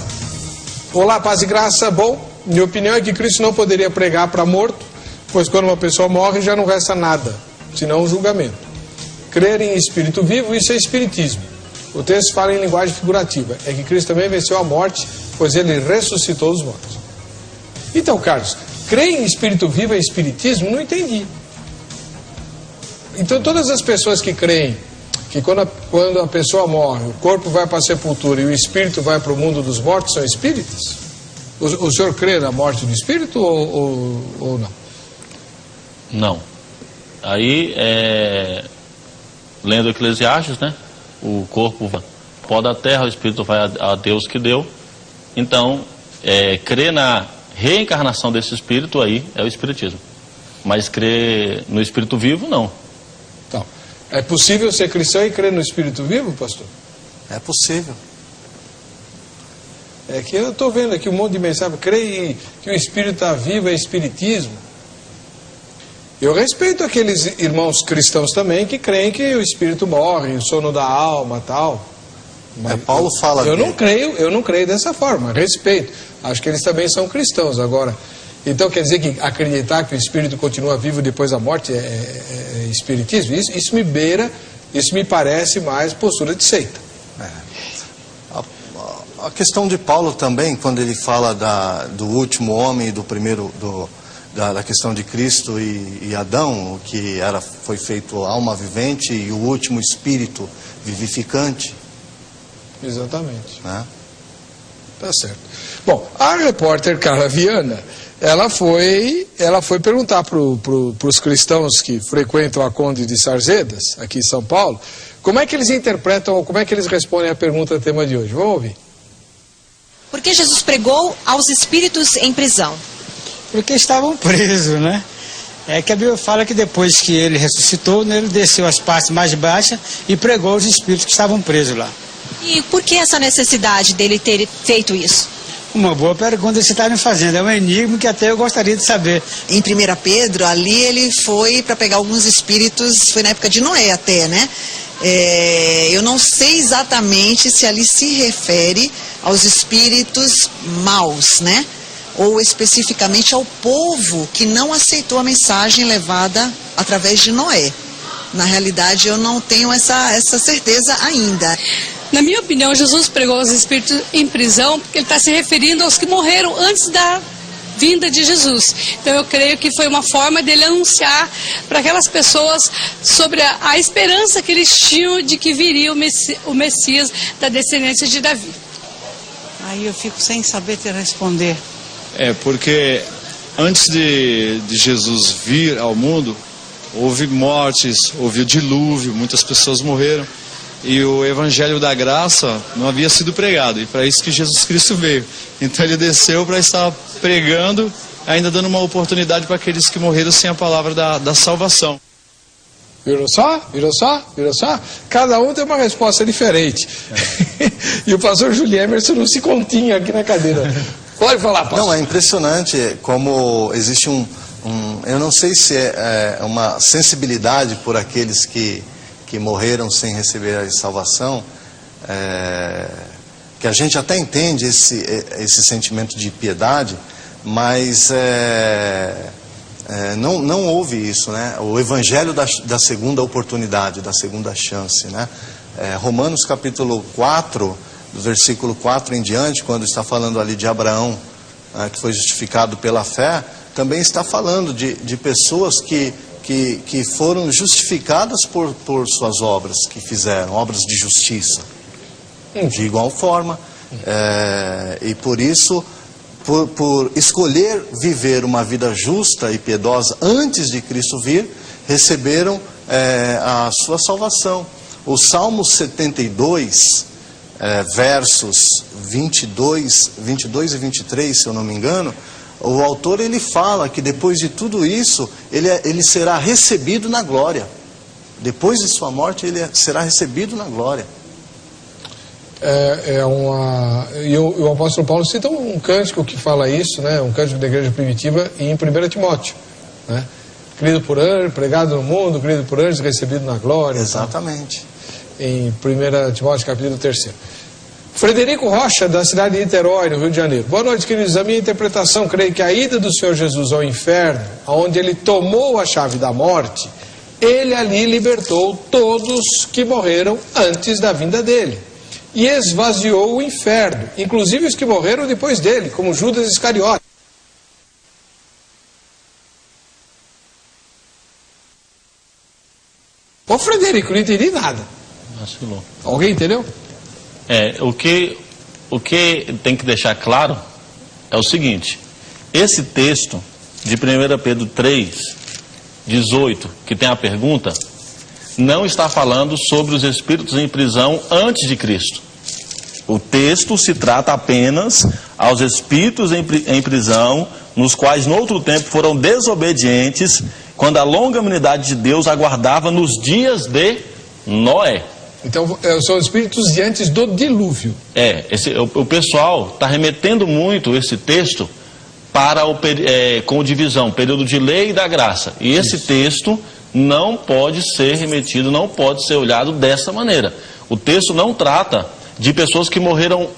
Olá, paz e graça. Bom, minha opinião é que Cristo não poderia pregar para morto, pois quando uma pessoa morre já não resta nada, senão um julgamento. Crer em espírito vivo, isso é espiritismo. O texto fala em linguagem figurativa, é que Cristo também venceu a morte, pois ele ressuscitou os mortos. Então, Carlos, crer em espírito vivo é espiritismo? Não entendi. Então todas as pessoas que creem que quando a pessoa morre, o corpo vai para a sepultura e o espírito vai para o mundo dos mortos, são espíritas? O senhor crê na morte do espírito ou não? Não. Aí, lendo Eclesiastes, né, o corpo vai ao pó da terra, o espírito vai a Deus que deu. Então, crer na reencarnação desse espírito aí é o espiritismo. Mas crer no espírito vivo, não. Então, é possível ser cristão e crer no espírito vivo, pastor? É possível. É que eu estou vendo aqui um monte de mensagem, creio que o espírito está vivo, é espiritismo. Eu respeito aqueles irmãos cristãos também que creem que o espírito morre, o sono da alma, tal. Mas Paulo fala eu não creio dessa forma, respeito. Acho que eles também são cristãos. Agora, então quer dizer que acreditar que o espírito continua vivo depois da morte é espiritismo? Isso me parece mais postura de seita. A questão de Paulo também, quando ele fala do último homem e do primeiro, da questão de Cristo e Adão, o que foi feito alma vivente e o último espírito vivificante. Exatamente. Né? Tá certo. Bom, a repórter Carla Viana, ela foi perguntar para os cristãos que frequentam a Conde de Sarzedas, aqui em São Paulo, como é que eles interpretam, ou como é que eles respondem à pergunta do tema de hoje. Vamos ouvir. Por que Jesus pregou aos espíritos em prisão? Porque estavam presos, né? É que a Bíblia fala que depois que ele ressuscitou, ele desceu às partes mais baixas e pregou aos espíritos que estavam presos lá. E por que essa necessidade dele ter feito isso? Uma boa pergunta que você está me fazendo, é um enigma que até eu gostaria de saber. Em 1 Pedro, ali ele foi para pegar alguns espíritos, foi na época de Noé até, né? Eu não sei exatamente se ali se refere aos espíritos maus, né? Ou especificamente ao povo que não aceitou a mensagem levada através de Noé. Na realidade, eu não tenho essa certeza ainda. Na minha opinião, Jesus pregou aos espíritos em prisão porque ele está se referindo aos que morreram antes da vinda de Jesus. Então eu creio que foi uma forma dele anunciar para aquelas pessoas sobre a esperança que eles tinham de que viria o Messias da descendência de Davi. Aí eu fico sem saber te responder. Porque antes de Jesus vir ao mundo, houve mortes, houve o dilúvio, muitas pessoas morreram. E o Evangelho da Graça não havia sido pregado, e para isso que Jesus Cristo veio. Então ele desceu para estar pregando, ainda dando uma oportunidade para aqueles que morreram sem a palavra da salvação. Virou só? Virou só? Virou só? Cada um tem uma resposta diferente. E o pastor Júlio Emerson não se continha aqui na cadeira. Pode falar, pastor. Não, é impressionante como existe eu não sei se é uma sensibilidade por aqueles que morreram sem receber a salvação, que a gente até entende esse sentimento de piedade, mas não houve isso, né? O evangelho da segunda oportunidade, da segunda chance, né? Romanos capítulo 4, do versículo 4 em diante, quando está falando ali de Abraão, que foi justificado pela fé, também está falando de pessoas que foram justificadas por suas obras que fizeram, obras de justiça. De igual forma, e por isso, por escolher viver uma vida justa e piedosa antes de Cristo vir, receberam a sua salvação. O Salmo 72, versos 22 e 23, se eu não me engano, o autor ele fala que depois de tudo isso, ele será recebido na glória. Depois de sua morte, ele será recebido na glória. E o apóstolo Paulo cita um cântico que fala isso, né? Um cântico da igreja primitiva em 1 Timóteo, né? Crido por anjos, pregado no mundo, crido por anjos, recebido na glória. Exatamente. Em 1 Timóteo capítulo 3. Frederico Rocha, da cidade de Niterói, no Rio de Janeiro. Boa noite, queridos. A minha interpretação, creio que a ida do Senhor Jesus ao inferno, onde ele tomou a chave da morte, ele ali libertou todos que morreram antes da vinda dele. E esvaziou o inferno, inclusive os que morreram depois dele, como Judas Iscariote. Ô Frederico, não entendi nada. Vacilou. Alguém entendeu? O que tem que deixar claro é o seguinte: esse texto de 1 Pedro 3, 18, que tem a pergunta, não está falando sobre os espíritos em prisão antes de Cristo. O texto se trata apenas aos espíritos em prisão, nos quais no outro tempo foram desobedientes, quando a longanimidade de Deus aguardava nos dias de Noé. Então, são espíritos de antes do dilúvio. O pessoal está remetendo muito esse texto para com divisão, período de lei e da graça. E esse texto não pode ser remetido, não pode ser olhado dessa maneira. O texto não trata de pessoas que morreram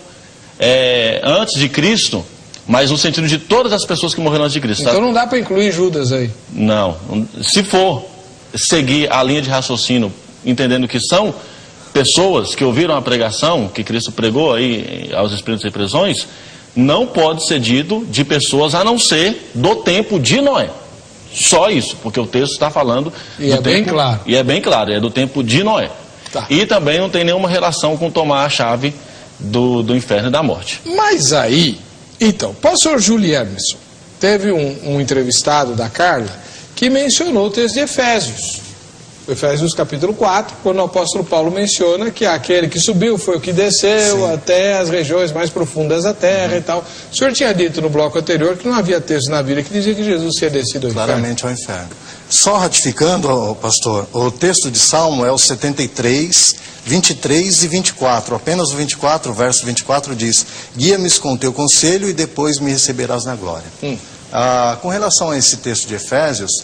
antes de Cristo, mas no sentido de todas as pessoas que morreram antes de Cristo. Então não dá para incluir Judas aí? Não. Se for seguir a linha de raciocínio, entendendo que são pessoas que ouviram a pregação que Cristo pregou aí aos espíritos em prisões, não pode ser dito de pessoas a não ser do tempo de Noé. Só isso, porque o texto está falando E é bem claro. E é bem claro, é do tempo de Noé. Tá. E também não tem nenhuma relação com tomar a chave do inferno e da morte. Mas aí, então, pastor Júlio Hermeson, teve um entrevistado da Carla que mencionou o texto de Efésios. Efésios capítulo 4, quando o apóstolo Paulo menciona que aquele que subiu foi o que desceu até as regiões mais profundas da terra e tal. O senhor tinha dito no bloco anterior que não havia texto na Bíblia que dizia que Jesus tinha descido ao inferno. Claramente ao inferno. Só ratificando, pastor, o texto de Salmo é o 73, 23 e 24. Apenas o 24, o verso 24 diz: guia-me com teu conselho e depois me receberás na glória. Com relação a esse texto de Efésios,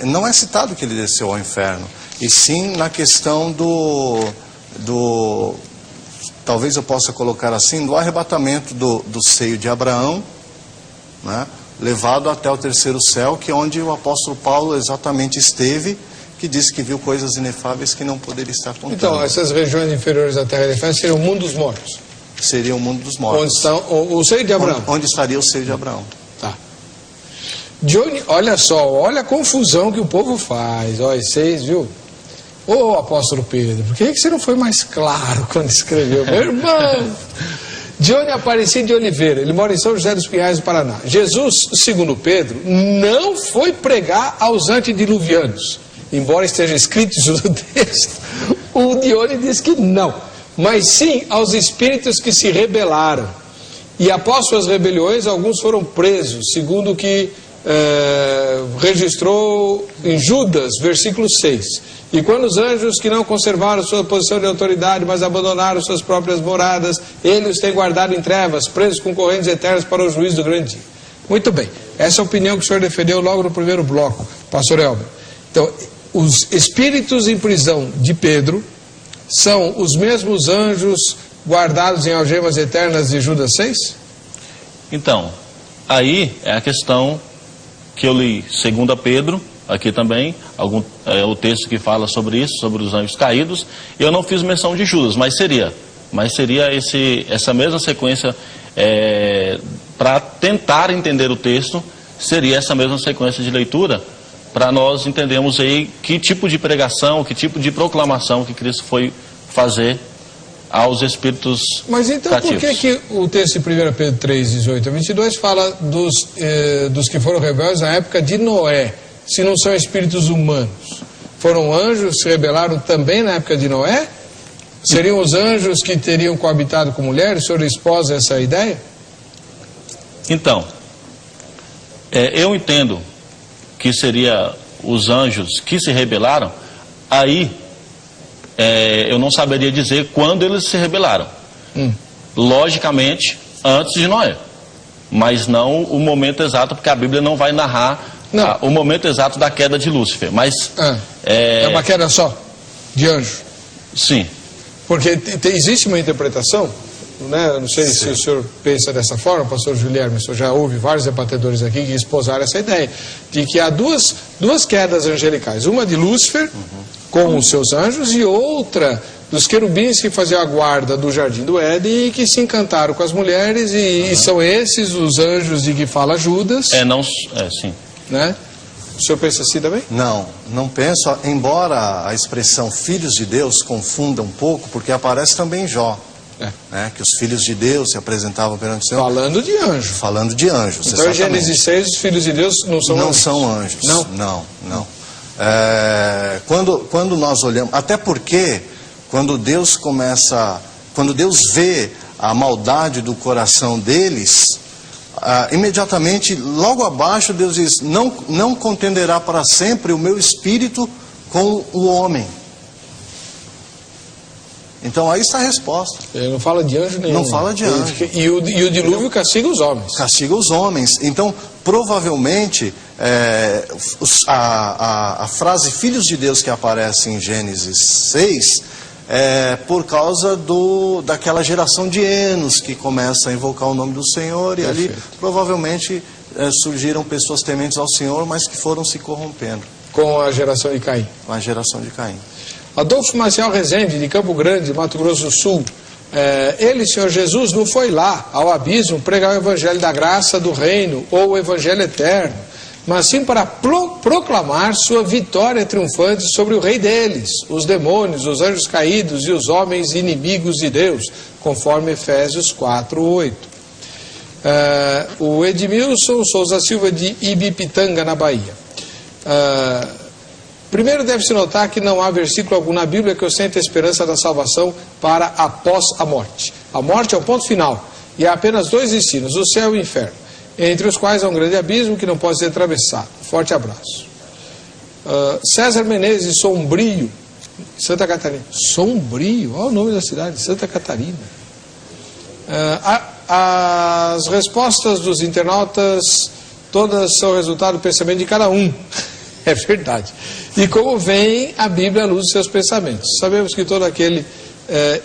não é citado que ele desceu ao inferno, e sim na questão talvez eu possa colocar assim, do arrebatamento do seio de Abraão, né, levado até o terceiro céu, que é onde o apóstolo Paulo exatamente esteve, que disse que viu coisas inefáveis que não poderia estar contando. Então, essas regiões inferiores da terra de Efésios seriam o mundo dos mortos. Seria o mundo dos mortos. Onde está o seio de Abraão. Onde estaria o seio de Abraão. Tá. Johnny, olha só, olha a confusão que o povo faz. Olha, vocês, viu? Ô, apóstolo Pedro, por que você não foi mais claro quando escreveu? Meu irmão! Johnny Aparecido de Oliveira, ele mora em São José dos Pinhais, do Paraná. Jesus, segundo Pedro, não foi pregar aos antediluvianos. Embora esteja escrito isso no texto, o Johnny diz que não. Mas sim aos espíritos que se rebelaram. E após suas rebeliões, alguns foram presos, segundo o que registrou em Judas, versículo 6. E quando os anjos que não conservaram sua posição de autoridade, mas abandonaram suas próprias moradas, ele os tem guardado em trevas, presos com correntes eternas para o juízo do grande dia. Muito bem, essa é a opinião que o senhor defendeu logo no primeiro bloco, pastor Elber. Então, os espíritos em prisão de Pedro são os mesmos anjos guardados em algemas eternas de Judas 6? Então, aí é a questão que eu li, 2 Pedro, aqui também, o texto que fala sobre isso, sobre os anjos caídos. Eu não fiz menção de Judas, mas seria essa mesma sequência, para tentar entender o texto, seria essa mesma sequência de leitura, para nós entendermos aí que tipo de pregação, que tipo de proclamação que Cristo foi fazer aos espíritos Mas então cativos. Por que o texto de 1 Pedro 3, 18 a 22 fala dos que foram rebeldes na época de Noé, se não são espíritos humanos? Foram anjos que se rebelaram também na época de Noé? Seriam os anjos que teriam coabitado com mulheres? O senhor esposa essa ideia? Então, eu entendo que seria os anjos que se rebelaram. Aí eu não saberia dizer quando eles se rebelaram. Logicamente, antes de Noé. Mas não o momento exato, porque a Bíblia não vai narrar o momento exato da queda de Lúcifer. Mas é uma queda só de anjo? Sim. Porque existe uma interpretação, né? Eu não sei se o senhor pensa dessa forma, pastor Guilherme, o senhor já ouve vários debatedores aqui que esposaram essa ideia, de que há duas quedas angelicais, uma de Lúcifer, com os seus anjos, e outra dos querubins que faziam a guarda do jardim do Éden e que se encantaram com as mulheres, e são esses os anjos de que fala Judas. Sim. Né? O senhor pensa assim também? Não penso, embora a expressão filhos de Deus confunda um pouco, porque aparece também em Jó. Né, que os filhos de Deus se apresentavam perante o Senhor. Falando de anjos. Falando de anjos, então em Gênesis 6 os filhos de Deus não são anjos? Não são anjos. Não. Quando nós olhamos, até porque quando Deus vê a maldade do coração deles, imediatamente, logo abaixo, Deus diz: não contenderá para sempre o meu espírito com o homem. Então aí está a resposta. Ele não fala de anjo nenhum. Não fala de anjo. E o dilúvio castiga os homens. Castiga os homens. Então, provavelmente, a frase filhos de Deus que aparece em Gênesis 6 é por causa daquela geração de Enos que começa a invocar o nome do Senhor. E ali provavelmente surgiram pessoas tementes ao Senhor, mas que foram se corrompendo. Com a geração de Caim. Com a geração de Caim. Adolfo Maciel Rezende, de Campo Grande, Mato Grosso do Sul, Ele, Senhor Jesus, não foi lá ao abismo pregar o evangelho da graça do reino ou o evangelho eterno, mas sim para proclamar sua vitória triunfante sobre o rei deles, os demônios, os anjos caídos e os homens inimigos de Deus, conforme Efésios 4:8. O Edmilson Souza Silva, de Ibipitanga, na Bahia. Primeiro deve-se notar que não há versículo algum na Bíblia que ostente a esperança da salvação para após a morte. A morte é o ponto final, e há apenas dois destinos, o céu e o inferno, entre os quais há um grande abismo que não pode ser atravessado. Forte abraço. César Menezes, Sombrio, Santa Catarina. Sombrio, olha o nome da cidade, Santa Catarina. As respostas dos internautas todas são resultado do pensamento de cada um. É verdade. E como vem a Bíblia à luz dos seus pensamentos. Sabemos que todo aquele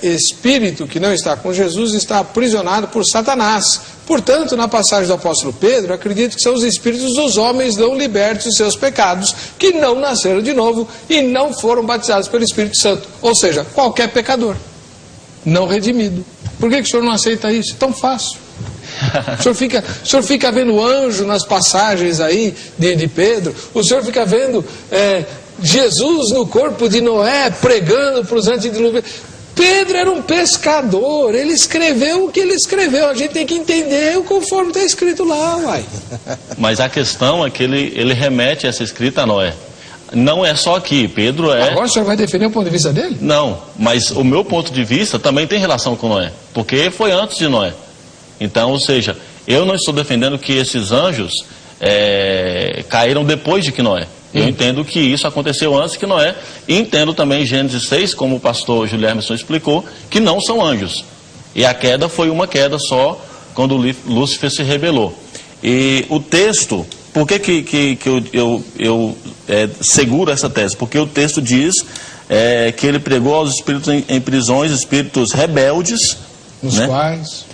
espírito que não está com Jesus está aprisionado por Satanás. Portanto, na passagem do apóstolo Pedro, acredito que são os espíritos dos homens não libertos dos seus pecados, que não nasceram de novo e não foram batizados pelo Espírito Santo. Ou seja, qualquer pecador não redimido. Por que o senhor não aceita isso? É tão fácil. O senhor fica vendo anjo nas passagens aí de Pedro. O senhor fica vendo Jesus no corpo de Noé pregando para os antediluvianos. Pedro era um pescador, ele escreveu o que ele escreveu, a gente tem que entender conforme está escrito lá, uai. Mas a questão é que ele remete essa escrita a Noé. Não é só aqui, Pedro é... Agora o senhor vai defender o ponto de vista dele? Não, mas o meu ponto de vista também tem relação com Noé, porque foi antes de Noé. Então, ou seja, eu não estou defendendo que esses anjos caíram depois de que Noé. Eu entendo que isso aconteceu antes que Noé, e entendo também Gênesis 6, como o pastor Júlio Hermeson explicou, que não são anjos. E a queda foi uma queda só quando Lúcifer se rebelou. E o texto, por que eu seguro essa tese? Porque o texto diz que ele pregou aos espíritos em prisões, espíritos rebeldes,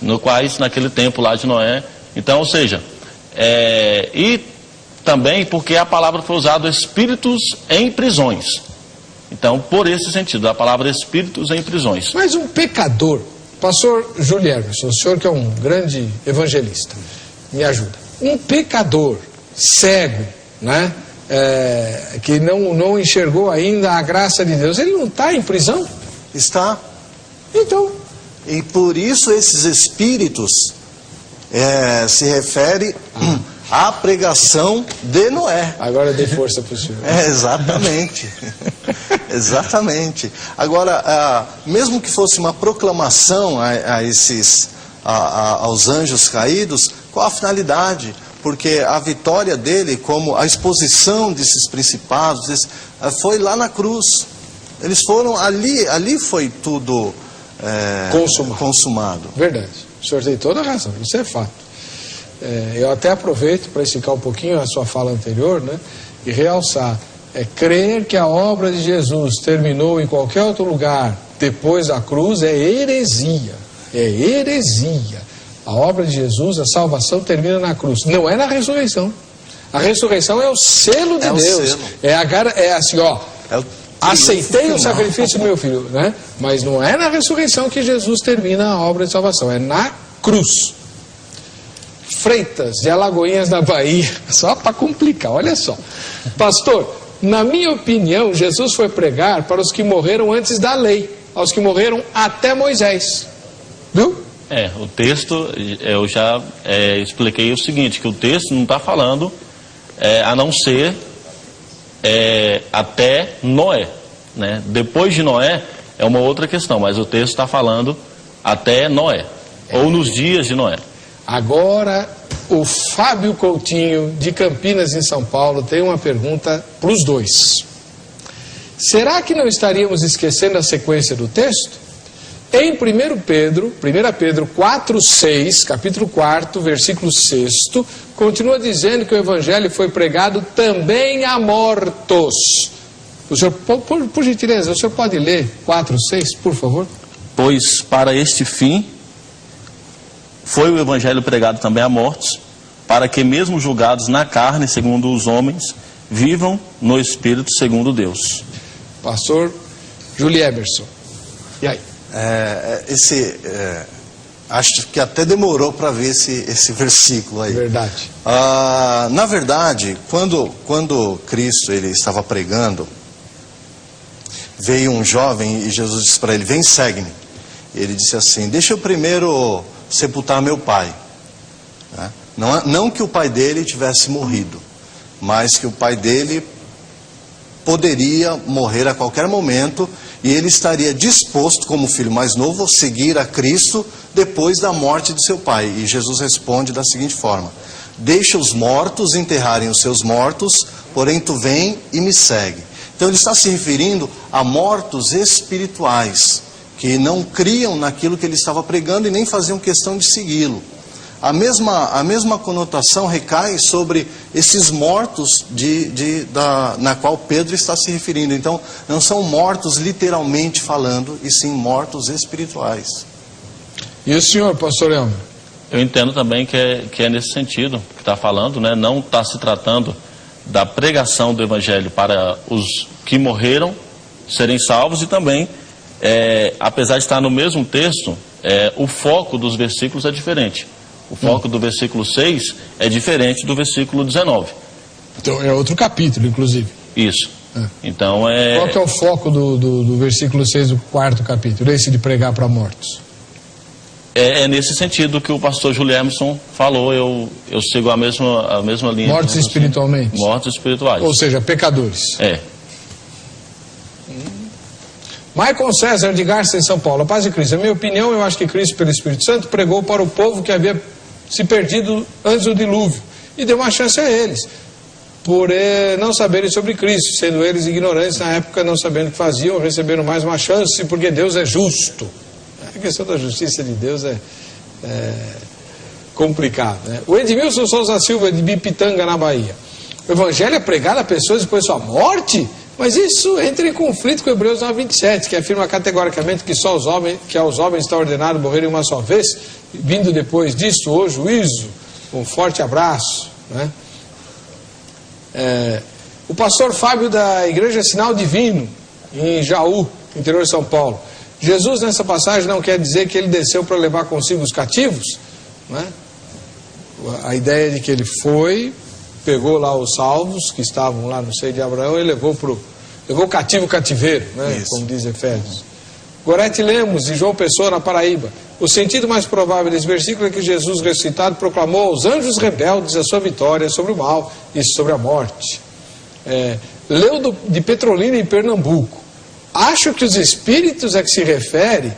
no quais naquele tempo lá de Noé. Então, ou seja, e também porque a palavra foi usada espíritos em prisões. Então, por esse sentido, a palavra espíritos em prisões. Mas um pecador, pastor Júlio Hermeson, o senhor que é um grande evangelista, me ajuda. Um pecador cego, né, que não enxergou ainda a graça de Deus, ele não está em prisão? Está. Então. E por isso esses espíritos se refere à pregação de Noé. Agora eu dei força para o senhor. Exatamente. Exatamente. Agora, mesmo que fosse uma proclamação aos anjos caídos, qual a finalidade? Porque a vitória dele, como a exposição desses principados, foi lá na cruz. Eles foram ali foi tudo consumado. Verdade. O senhor tem toda a razão, isso é fato. Eu até aproveito para esticar um pouquinho a sua fala anterior, né, e realçar. Crer que a obra de Jesus terminou em qualquer outro lugar depois da cruz é heresia. É heresia. A obra de Jesus, a salvação termina na cruz. Não é na ressurreição. A ressurreição é o selo de Deus. É assim, ó. Aceitei o sacrifício do meu filho, né? Mas não é na ressurreição que Jesus termina a obra de salvação. É na cruz. Freitas, de Alagoinhas, na Bahia. Só para complicar, olha só. Pastor, na minha opinião, Jesus foi pregar para os que morreram antes da lei, aos que morreram até Moisés. Viu? O texto, eu já expliquei o seguinte, que o texto não está falando a não ser até Noé, né? Depois de Noé é uma outra questão, mas o texto está falando até Noé, ou nos dias de Noé. Agora, o Fábio Coutinho, de Campinas, em São Paulo, tem uma pergunta para os dois. Será que não estaríamos esquecendo a sequência do texto? Em 1 Pedro 4,6, capítulo 4, versículo 6, continua dizendo que o evangelho foi pregado também a mortos. O senhor, por gentileza, o senhor pode ler 4,6, por favor? Pois para este fim foi o evangelho pregado também a mortos, para que mesmo julgados na carne, segundo os homens, vivam no Espírito, segundo Deus. Pastor Júlio Emerson. E aí? Acho que até demorou para ver esse versículo aí. Verdade. Na verdade, quando Cristo ele estava pregando, veio um jovem e Jesus disse para ele: vem, segue-me. Ele disse assim: deixa eu primeiro sepultar meu pai. Não que o pai dele tivesse morrido, mas que o pai dele poderia morrer a qualquer momento e ele estaria disposto, como filho mais novo, a seguir a Cristo depois da morte de seu pai. E Jesus responde da seguinte forma: deixa os mortos enterrarem os seus mortos, porém tu vem e me segue. Então ele está se referindo a mortos espirituais, que não criam naquilo que ele estava pregando e nem faziam questão de segui-lo. A mesma conotação recai sobre esses mortos na qual Pedro está se referindo. Então, não são mortos literalmente falando, e sim mortos espirituais. E o senhor, pastor Elmer? Eu entendo também que é nesse sentido que está falando, né? Não está se tratando da pregação do Evangelho para os que morreram serem salvos, e também, apesar de estar no mesmo texto, o foco dos versículos é diferente. O foco do versículo 6 é diferente do versículo 19. Então é outro capítulo, inclusive. Isso. Então Qual que é o foco do versículo 6 do 4º capítulo? Esse de pregar para mortos. É nesse sentido que o pastor Júlio Emerson falou. Eu sigo a mesma linha. Mortos espiritualmente? Mortos espirituais. Ou seja, pecadores. Michael César de Garça, em São Paulo. A paz de Cristo. Na minha opinião, eu acho que Cristo, pelo Espírito Santo, pregou para o povo que havia se perdido antes do dilúvio e deu uma chance a eles, por não saberem sobre Cristo, sendo eles ignorantes na época, não sabendo o que faziam, receberam mais uma chance, porque Deus é justo. A questão da justiça de Deus é complicada, né? O Edmilson Souza Silva, de Bipitanga, na Bahia. O Evangelho é pregado a pessoas depois de sua morte? Mas isso entra em conflito com Hebreus 9:27, que afirma categoricamente que aos homens está ordenado morrerem uma só vez, vindo depois disso o juízo. Um forte abraço, né? O pastor Fábio, da Igreja Sinal Divino, em Jaú, interior de São Paulo. Jesus, nessa passagem, não quer dizer que ele desceu para levar consigo os cativos, né? A ideia de que ele pegou lá os salvos que estavam lá no seio de Abraão e levou cativo o cativeiro, né? Como diz Efésios. Gorete Lemos, de João Pessoa, na Paraíba. O sentido mais provável desse versículo é que Jesus ressuscitado proclamou aos anjos rebeldes a sua vitória sobre o mal e sobre a morte. Leudo de Petrolina, em Pernambuco. Acho que os espíritos a que se refere,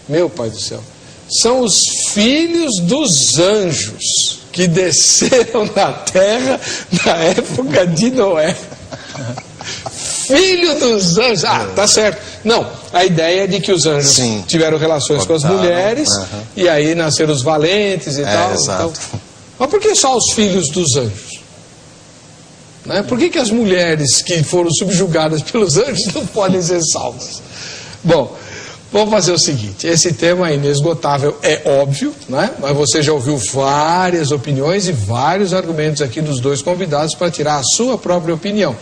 meu Pai do céu, são os filhos dos anjos que desceram na terra na época de Noé. Filho dos anjos. Tá certo. Não, a ideia é de que os anjos tiveram relações com as mulheres, e aí nasceram os valentes e tal. Exato. Então, mas por que só os filhos dos anjos? Né? Por que as mulheres que foram subjugadas pelos anjos não podem ser salvas? Bom, vamos fazer o seguinte: esse tema é inesgotável, é óbvio, né? Mas você já ouviu várias opiniões e vários argumentos aqui dos dois convidados para tirar a sua própria opinião.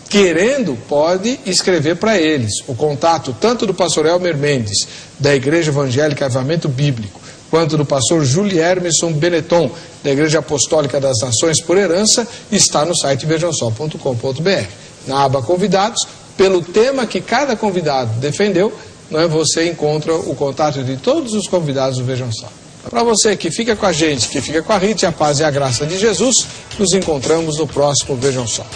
Querendo, pode escrever para eles. O contato tanto do pastor Elmer Mendes, da Igreja Evangélica Avivamento Bíblico, quanto do pastor Júlio Hermeson Benetton, da Igreja Apostólica das Nações por Herança, está no site vejansó.com.br. Na aba Convidados, pelo tema que cada convidado defendeu, você encontra o contato de todos os convidados do Vejam Só. Para você que fica com a gente, que fica com a Rita, a paz e a graça de Jesus, nos encontramos no próximo Vejam Só.